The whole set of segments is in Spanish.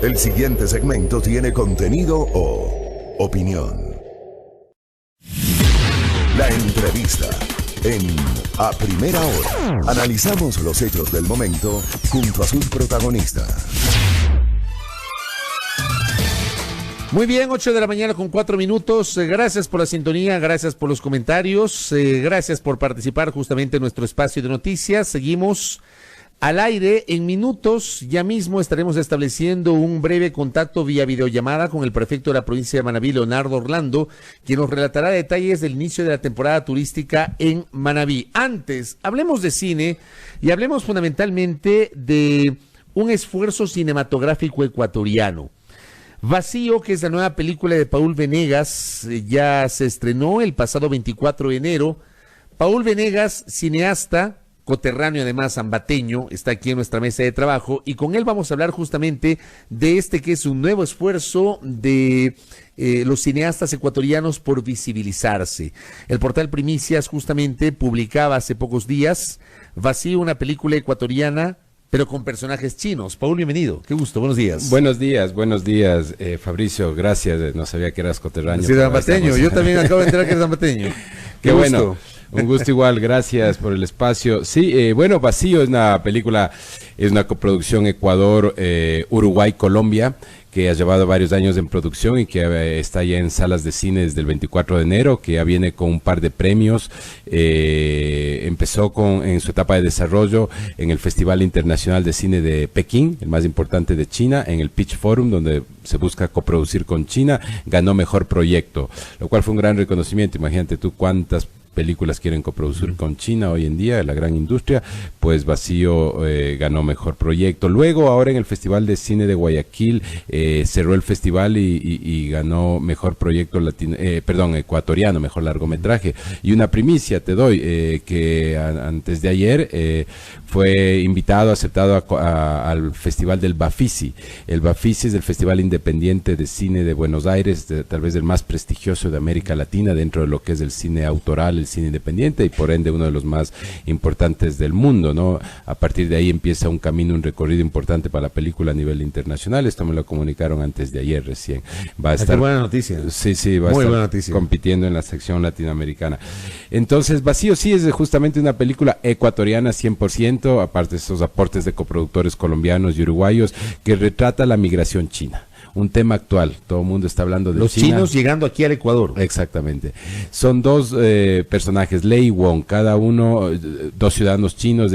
El siguiente segmento tiene contenido o opinión. La entrevista en A Primera Hora. Analizamos los hechos del momento junto a sus protagonistas. Muy bien, 8 de la mañana con 4 minutos. Gracias por la sintonía, gracias por los comentarios, gracias por participar justamente en nuestro espacio de noticias. Seguimos al aire. En minutos ya mismo estaremos estableciendo un breve contacto vía videollamada con el prefecto de la provincia de Manabí, Leonardo Orlando, quien nos relatará detalles del inicio de la temporada turística en Manabí. Antes, hablemos de cine y hablemos fundamentalmente de un esfuerzo cinematográfico ecuatoriano. Vacío, que es la nueva película de Paul Venegas, ya se estrenó el pasado 24 de enero. Paul Venegas, cineasta, coterráneo además ambateño, está aquí en nuestra mesa de trabajo y con él vamos a hablar justamente de este que es un nuevo esfuerzo de los cineastas ecuatorianos por visibilizarse. El portal Primicias justamente publicaba hace pocos días Vacío, una película ecuatoriana pero con personajes chinos. Paul, bienvenido. Qué gusto, buenos días. Buenos días, Fabricio, gracias. No sabía que eras coterráneo. Sí, de ambateño. Yo también acabo de enterar que eres ambateño. Qué bueno. Un gusto igual, gracias por el espacio. Sí, bueno, Vacío es una película, es una coproducción Ecuador, Uruguay, Colombia, que ha llevado varios años en producción y que está ya en salas de cine desde el 24 de enero, que ya viene con un par de premios. Empezó en su etapa de desarrollo en el Festival Internacional de Cine de Pekín, el más importante de China, en el Pitch Forum, donde se busca coproducir con China. Ganó mejor proyecto, lo cual fue un gran reconocimiento. Imagínate tú cuántas películas quieren coproducir con China hoy en día, la gran industria. Pues Vacío ganó mejor proyecto. Luego, ahora en el Festival de Cine de Guayaquil, cerró el festival y ganó mejor proyecto ecuatoriano, mejor largometraje. Y una primicia te doy, que antes de ayer fue aceptado al Festival del Bafisi. El Bafisi es el Festival Independiente de Cine de Buenos Aires, tal vez el más prestigioso de América Latina dentro de lo que es el cine autoral, el cine independiente y por ende uno de los más importantes del mundo, ¿no? A partir de ahí empieza un camino, un recorrido importante para la película a nivel internacional. Esto me lo comunicaron antes de ayer recién. Va a estar, qué buena noticia. Sí, va a estar compitiendo en la sección latinoamericana. Entonces, Vacío sí es justamente una película ecuatoriana 100%, aparte de esos aportes de coproductores colombianos y uruguayos, que retrata la migración china. Un tema actual, todo el mundo está hablando de los China. Chinos llegando aquí al Ecuador. Exactamente. Son dos personajes, Lei y Wong, cada uno, dos ciudadanos chinos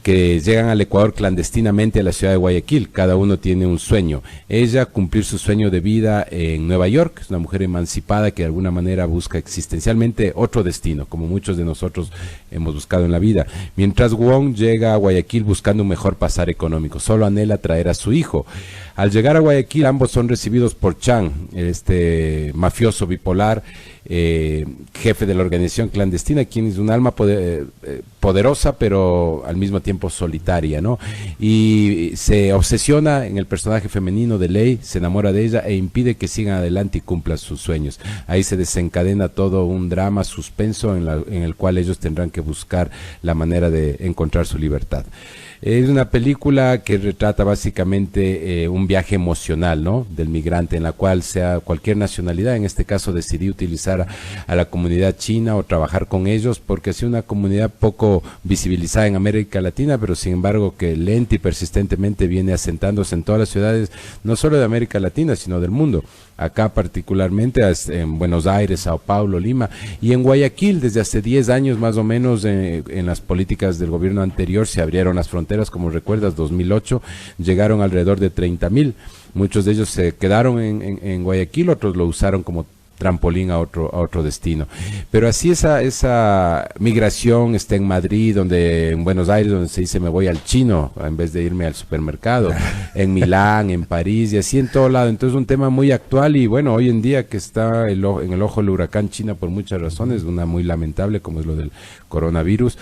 que llegan al Ecuador clandestinamente a la ciudad de Guayaquil. Cada uno tiene un sueño. Ella, cumplir su sueño de vida en Nueva York, es una mujer emancipada que de alguna manera busca existencialmente otro destino, como muchos de nosotros hemos buscado en la vida. Mientras Wong llega a Guayaquil buscando un mejor pasar económico, solo anhela traer a su hijo. Al llegar a Guayaquil, ambos son recibidos por Chan, este mafioso bipolar, jefe de la organización clandestina, quien es un alma poderosa, pero al mismo tiempo solitaria, ¿no? Y se obsesiona en el personaje femenino de Lei, se enamora de ella e impide que sigan adelante y cumplan sus sueños. Ahí se desencadena todo un drama suspenso en el cual ellos tendrán que buscar la manera de encontrar su libertad. Es una película que retrata básicamente un viaje emocional, ¿no?, del migrante, en la cual sea cualquier nacionalidad, en este caso decidí utilizar a la comunidad china o trabajar con ellos, porque es una comunidad poco visibilizada en América Latina, pero sin embargo que lenta y persistentemente viene asentándose en todas las ciudades, no solo de América Latina, sino del mundo. Acá particularmente en Buenos Aires, Sao Paulo, Lima y en Guayaquil desde hace 10 años más o menos. En las políticas del gobierno anterior se abrieron las fronteras, como recuerdas, 2008, llegaron alrededor de 30,000, muchos de ellos se quedaron en Guayaquil, otros lo usaron como trampolín a otro destino. Pero así esa migración está en Madrid, en Buenos Aires, donde se dice me voy al chino en vez de irme al supermercado, en Milán, en París y así en todo lado. Entonces un tema muy actual y bueno, hoy en día que está en el ojo del huracán China por muchas razones, una muy lamentable como es lo del coronavirus.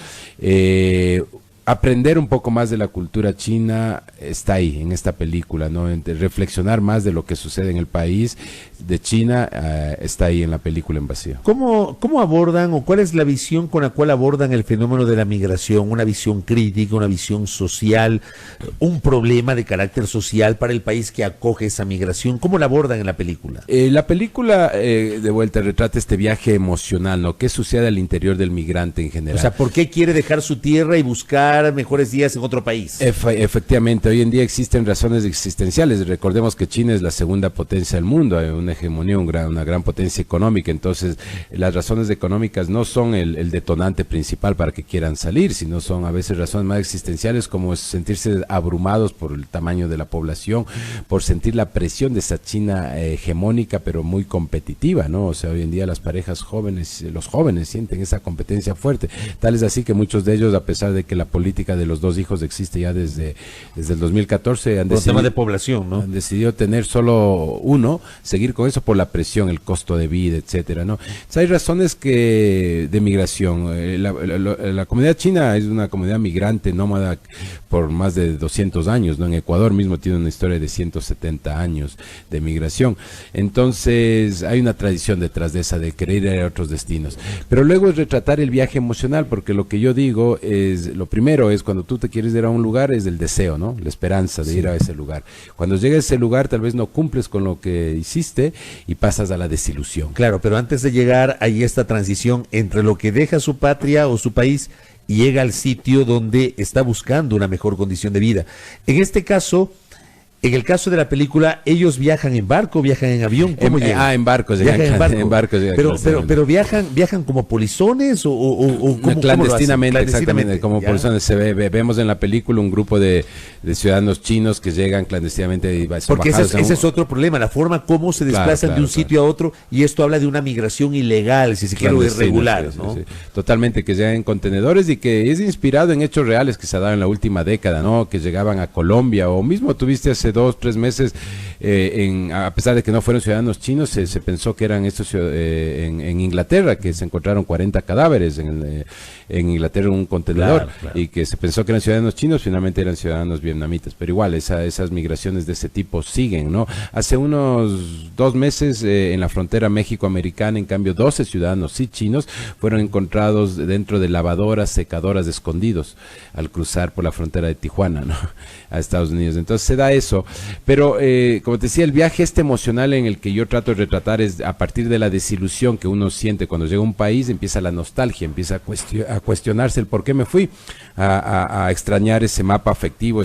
aprender un poco más de la cultura china está ahí, en esta película, ¿no? Reflexionar más de lo que sucede en el país de China está ahí en la película En Vacío. ¿Cómo abordan o cuál es la visión con la cual abordan el fenómeno de la migración? Una visión crítica, una visión social, un problema de carácter social para el país que acoge esa migración. ¿Cómo la abordan en la película? La película, de vuelta, retrata este viaje emocional, ¿no? ¿Qué sucede al interior del migrante en general? O sea, ¿por qué quiere dejar su tierra y buscar mejores días en otro país? Efectivamente, hoy en día existen razones existenciales. Recordemos que China es la segunda potencia del mundo, hay una hegemonía, una gran potencia económica. Entonces, las razones económicas no son el detonante principal para que quieran salir, sino son a veces razones más existenciales, como sentirse abrumados por el tamaño de la población, por sentir la presión de esa China hegemónica, pero muy competitiva, ¿no? O sea, hoy en día las parejas jóvenes, los jóvenes sienten esa competencia fuerte. Tal es así que muchos de ellos, a pesar de que la política de los 2 hijos existe ya desde el 2014, han decidido, tema de población, ¿no? Han decidido tener solo uno, seguir con eso por la presión, el costo de vida, etcétera, ¿no? Entonces, hay razones de migración. La comunidad china es una comunidad migrante, nómada por más de 200 años, ¿no? En Ecuador mismo tiene una historia de 170 años de migración. Entonces, hay una tradición detrás de esa, de querer ir a otros destinos. Pero luego es retratar el viaje emocional, porque lo que yo digo es, lo primero es cuando tú te quieres ir a un lugar, es el deseo, ¿no? La esperanza de ir a ese lugar. Cuando llegas a ese lugar, tal vez no cumples con lo que hiciste y pasas a la desilusión. Claro, pero antes de llegar, hay esta transición entre lo que deja su patria o su país y llega al sitio donde está buscando una mejor condición de vida. En este caso, en el caso de la película, ellos viajan en barco, viajan en avión, ¿cómo llegan? En barcos, viajan en barco. En barcos pero viajan como polizones o ¿cómo, clandestinamente, exactamente, como ¿ya? polizones. Vemos en la película un grupo de ciudadanos chinos que llegan clandestinamente y son porque ese es otro problema, la forma como se desplazan de un sitio a otro, y esto habla de una migración ilegal, si se quiere, o irregular, ¿no? Sí. Totalmente, que llegan en contenedores y que es inspirado en hechos reales que se ha dado en la última década, ¿no? Que llegaban a Colombia, o mismo tuviste hace 2-3 meses, a pesar de que no fueron ciudadanos chinos, se pensó que eran estos en Inglaterra, que se encontraron 40 cadáveres en Inglaterra en un contenedor, claro. Y que se pensó que eran ciudadanos chinos, finalmente eran ciudadanos vietnamitas, pero igual esas migraciones de ese tipo siguen, ¿no? Hace unos 2 meses en la frontera México-americana, en cambio 12 ciudadanos sí chinos fueron encontrados dentro de lavadoras, secadoras escondidos al cruzar por la frontera de Tijuana, ¿no? A Estados Unidos. Entonces se da eso, pero como te decía, el viaje emocional en el que yo trato de retratar es a partir de la desilusión que uno siente cuando llega a un país, empieza la nostalgia, empieza a cuestionarse el por qué me fui, a extrañar ese mapa afectivo,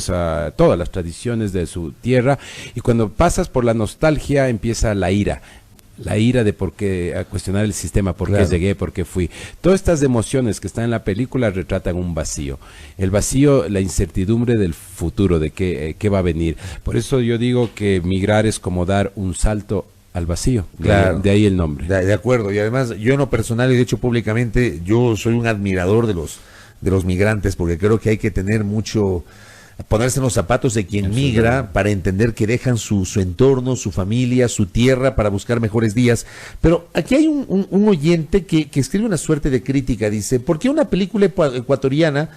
todas las tradiciones de su tierra, y cuando pasas por la nostalgia empieza la ira de por qué, a cuestionar el sistema, por qué llegué, por qué fui. Todas estas emociones que están en la película retratan un vacío. El vacío, la incertidumbre del futuro, de qué va a venir. Por eso yo digo que migrar es como dar un salto al vacío. Claro. De ahí el nombre. De acuerdo. Y además, yo en lo personal, y de hecho públicamente, yo soy un admirador de los migrantes, porque creo que hay que tener mucho... ponerse en los zapatos de quien migra para entender que dejan su entorno, su familia, su tierra para buscar mejores días. Pero aquí hay un oyente que escribe una suerte de crítica. Dice, ¿por qué una película ecuatoriana,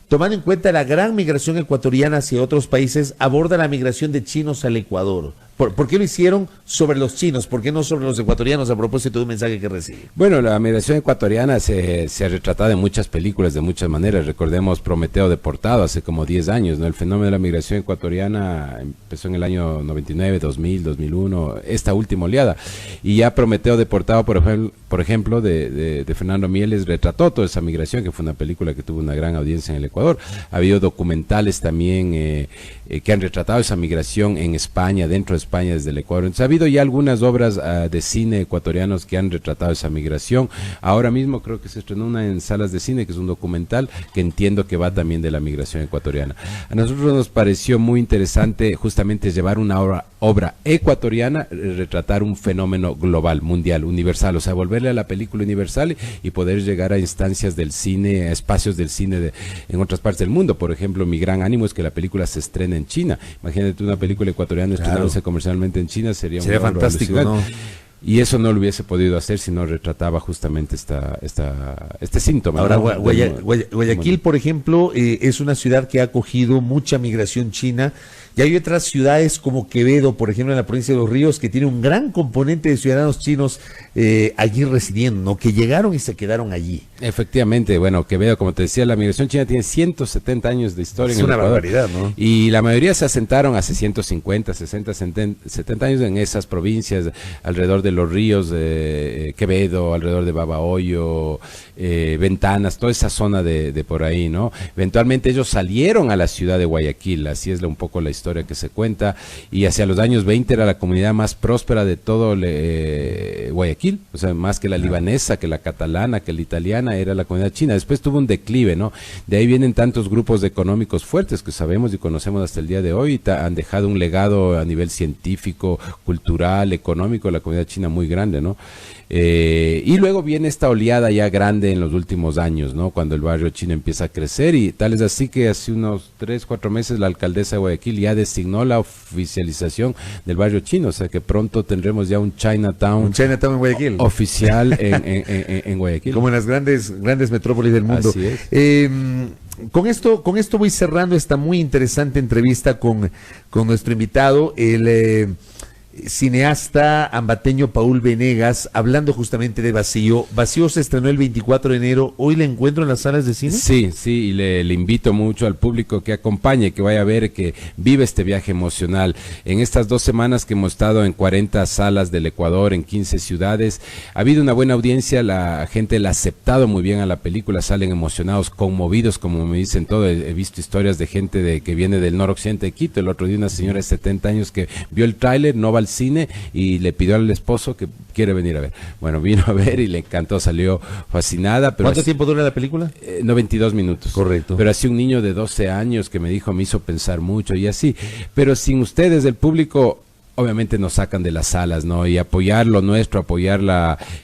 tomando en cuenta la gran migración ecuatoriana hacia otros países, aborda la migración de chinos al Ecuador? ¿Por qué lo hicieron sobre los chinos? ¿Por qué no sobre los ecuatorianos, a propósito de un mensaje que recibe? Bueno, la migración ecuatoriana se ha retratado en muchas películas de muchas maneras. Recordemos Prometeo Deportado hace como 10 años, ¿no? El fenómeno de la migración ecuatoriana empezó en el año 99, 2000, 2001, esta última oleada. Y ya Prometeo Deportado, por ejemplo, de Fernando Mieles, retrató toda esa migración, que fue una película que tuvo una gran audiencia en el Ecuador. Ha habido documentales también que han retratado esa migración en España, dentro de España, desde el Ecuador. Entonces, ha habido ya algunas obras de cine ecuatorianos que han retratado esa migración. Ahora mismo creo que se estrenó una en salas de cine, que es un documental que entiendo que va también de la migración ecuatoriana. A nosotros nos pareció muy interesante justamente llevar una obra ecuatoriana, retratar un fenómeno global, mundial, universal, o sea, volverle a la película universal y poder llegar a instancias del cine, a espacios del cine en otras partes del mundo. Por ejemplo, mi gran ánimo es que la película se estrene en China. Imagínate una película ecuatoriana estrenándose comercialmente en China, sería fantástico, ¿no? Y eso no lo hubiese podido hacer si no retrataba justamente este síntoma. Ahora, ¿no? Guayaquil, por ejemplo, es una ciudad que ha acogido mucha migración china. Y hay otras ciudades como Quevedo, por ejemplo, en la provincia de Los Ríos, que tiene un gran componente de ciudadanos chinos allí residiendo, ¿no? Que llegaron y se quedaron allí. Efectivamente, bueno, Quevedo, como te decía, la migración china tiene 170 años de historia en el Ecuador. Es una barbaridad, ¿no? Y la mayoría se asentaron hace 150, 60, 70 años en esas provincias, alrededor de Los Ríos, Quevedo, alrededor de Babahoyo, Ventanas, toda esa zona de por ahí, ¿no? Eventualmente ellos salieron a la ciudad de Guayaquil, así es un poco la historia que se cuenta, y hacia los años 20 era la comunidad más próspera de todo Guayaquil, o sea, más que la libanesa, que la catalana, que la italiana, era la comunidad china. Después tuvo un declive, ¿no? De ahí vienen tantos grupos económicos fuertes que sabemos y conocemos hasta el día de hoy, y han dejado un legado a nivel científico, cultural, económico, la comunidad china muy grande, ¿no? Y luego viene esta oleada ya grande en los últimos años, ¿no? Cuando el barrio chino empieza a crecer, y tal es así que hace unos 3, 4 meses la alcaldesa de Guayaquil ya designó la oficialización del barrio chino, o sea que pronto tendremos ya un Chinatown En Guayaquil. Oficial en Guayaquil. Como en las grandes metrópolis del mundo. Así es. Con esto voy cerrando esta muy interesante entrevista con nuestro invitado, el cineasta ambateño Paul Venegas, hablando justamente de Vacío. Vacío se estrenó el 24 de enero. ¿Hoy le encuentro en las salas de cine? Sí, y le invito mucho al público que acompañe, que vaya a ver, que vive este viaje emocional. En estas 2 semanas que hemos estado en 40 salas del Ecuador, en 15 ciudades, ha habido una buena audiencia, la gente la ha aceptado muy bien a la película, salen emocionados, conmovidos, como me dicen todo. He visto historias de gente que viene del noroccidente de Quito. El otro día una señora de 70 años que vio el tráiler, no va al cine, y le pidió al esposo que quiere venir a ver. Bueno, vino a ver y le encantó, salió fascinada. Pero ¿cuánto tiempo dura la película? 92 minutos. Correcto. Pero así un niño de 12 años que me dijo, me hizo pensar mucho y así. Pero sin ustedes, el público, obviamente nos sacan de las salas, ¿no? Y apoyar lo nuestro, apoyar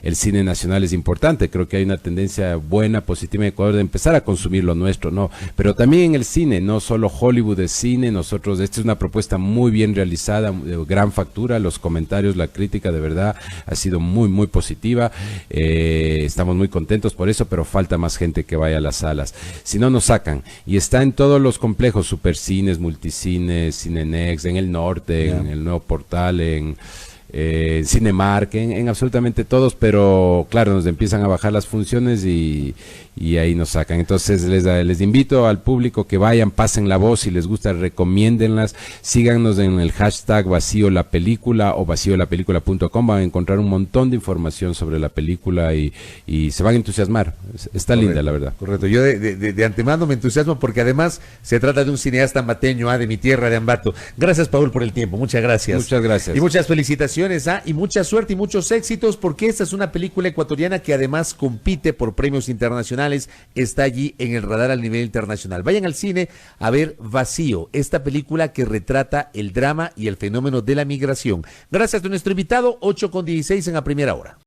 el cine nacional es importante. Creo que hay una tendencia buena, positiva en Ecuador de empezar a consumir lo nuestro, ¿no? Pero también en el cine, no solo Hollywood es cine. Nosotros, esta es una propuesta muy bien realizada, de gran factura. Los comentarios, la crítica, de verdad, ha sido muy, muy positiva. Estamos muy contentos por eso, pero falta más gente que vaya a las salas. Si no, nos sacan. Y está en todos los complejos, Supercines, Multicines, Cinenex, en el norte, en el Nuevo Portal, en Cinemark, en absolutamente todos, pero claro, nos empiezan a bajar las funciones y ahí nos sacan. Entonces les invito al público que vayan, pasen la voz, si les gusta, recomiéndenlas, síganos en el hashtag Vacío la Película o vaciolapelícula.com, van a encontrar un montón de información sobre la película y se van a entusiasmar. Está linda, la verdad. Correcto, yo de antemano me entusiasmo porque además se trata de un cineasta ambateño, de mi tierra, de Ambato. Gracias, Paul, por el tiempo, muchas gracias. Muchas gracias. Y muchas felicitaciones, y mucha suerte y muchos éxitos, porque esta es una película ecuatoriana que además compite por premios internacionales, está allí en el radar a nivel internacional. Vayan al cine a ver Vacío, esta película que retrata el drama y el fenómeno de la migración. Gracias a nuestro invitado, 8:16 en la primera hora.